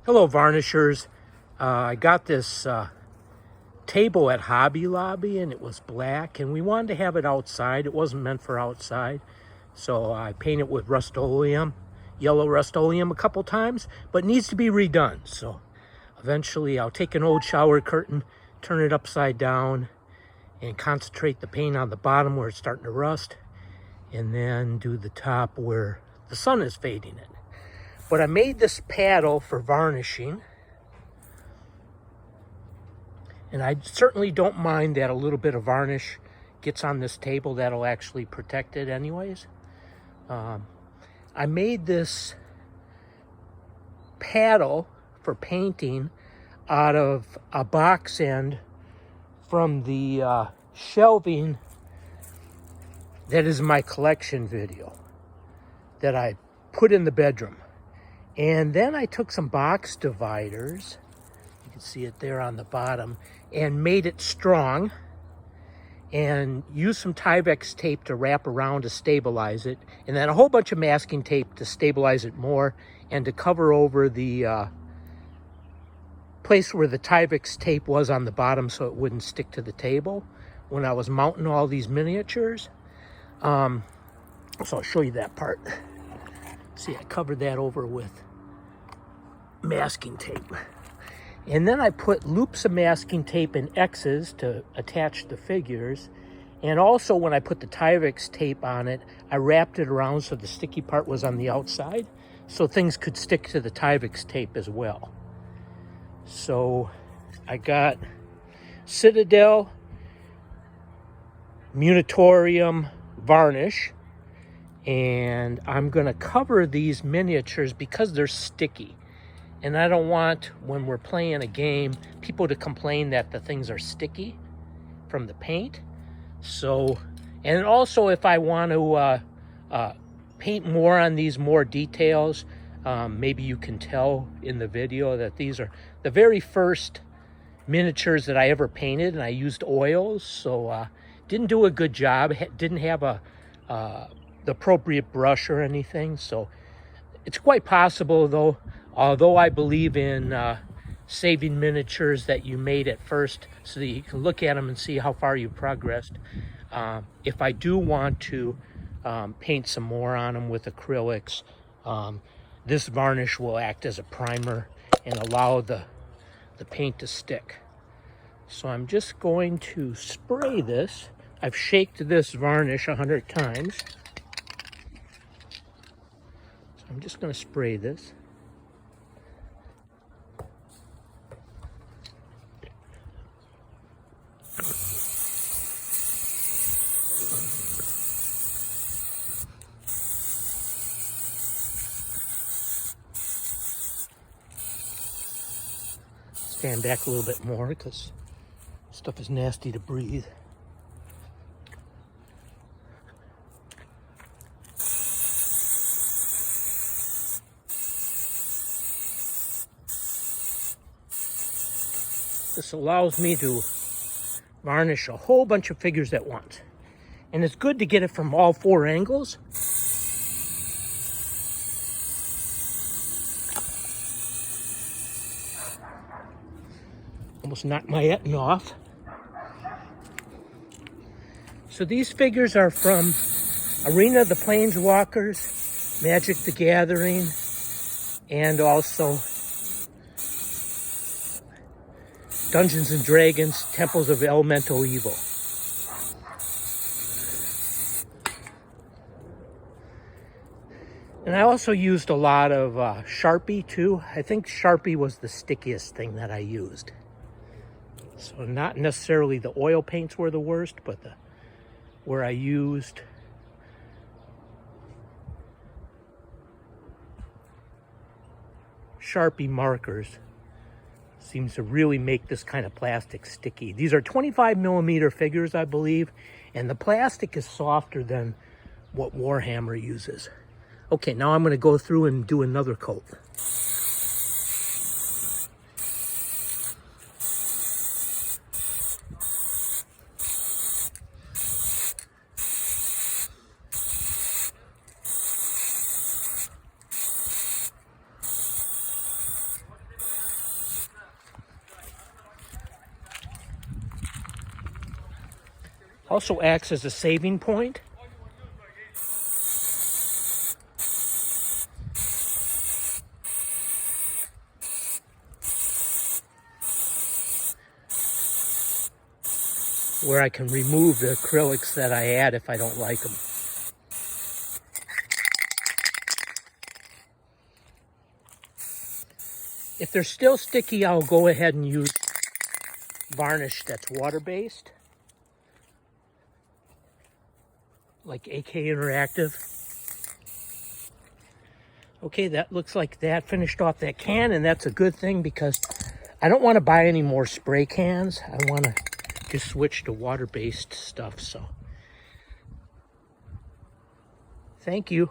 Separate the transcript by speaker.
Speaker 1: Hello, varnishers. I got this table at Hobby Lobby and it was black and we wanted to have it outside. It wasn't meant for outside. So I painted it with Rust-Oleum, yellow Rust-Oleum a couple times, but it needs to be redone. So eventually I'll take an old shower curtain, turn it upside down and concentrate the paint on the bottom where it's starting to rust, and then do the top where the sun is fading it. But I made this paddle for varnishing, and I certainly don't mind that a little bit of varnish gets on this table. That'll actually protect it anyways. I made this paddle for painting out of a box end from the shelving that is my collection video that I put in the bedroom. And then I took some box dividers, you can see it there on the bottom, and made it strong and used some Tyvek tape to wrap around to stabilize it, and then a whole bunch of masking tape to stabilize it more and to cover over the place where the Tyvek tape was on the bottom so it wouldn't stick to the table when I was mounting all these miniatures. So I'll show you that part. See, I covered that over with masking tape. And then I put loops of masking tape and X's to attach the figures. And also when I put the Tyvek tape on it, I wrapped it around so the sticky part was on the outside, so things could stick to the Tyvek tape as well. So I got Citadel Munitorium varnish, and I'm gonna cover these miniatures because they're sticky. And I don't want, when we're playing a game, people to complain that the things are sticky from the paint. So, and also if I want to paint more on these more details, maybe you can tell in the video that these are the very first miniatures that I ever painted, and I used oils, so didn't do a good job, didn't have the appropriate brush or anything. So it's quite possible, though, although I believe in saving miniatures that you made at first so that you can look at them and see how far you've progressed. If I do want to paint some more on them with acrylics, this varnish will act as a primer and allow the paint to stick. So I'm just going to spray this. I've shaked this varnish 100 times. So I'm just going to spray this. Stand back a little bit more because stuff is nasty to breathe. This allows me to varnish a whole bunch of figures at once. And it's good to get it from all four angles. Almost knocked my etting off. So these figures are from Arena of the Planeswalkers, Magic the Gathering, and also Dungeons and Dragons, Temples of Elemental Evil. And I also used a lot of Sharpie too. I think Sharpie was the stickiest thing that I used. So not necessarily the oil paints were the worst, but where I used Sharpie markers seems to really make this kind of plastic sticky. These are 25mm figures, I believe, and the plastic is softer than what Warhammer uses. Okay, now I'm going to go through and do another coat. Also acts as a saving point. Where I can remove the acrylics that I add if I don't like them. If they're still sticky, I'll go ahead and use varnish that's water-based, like AK Interactive. Okay, that looks like that finished off that can, and that's a good thing because I don't want to buy any more spray cans. I want to just switch to water-based stuff, so. Thank you.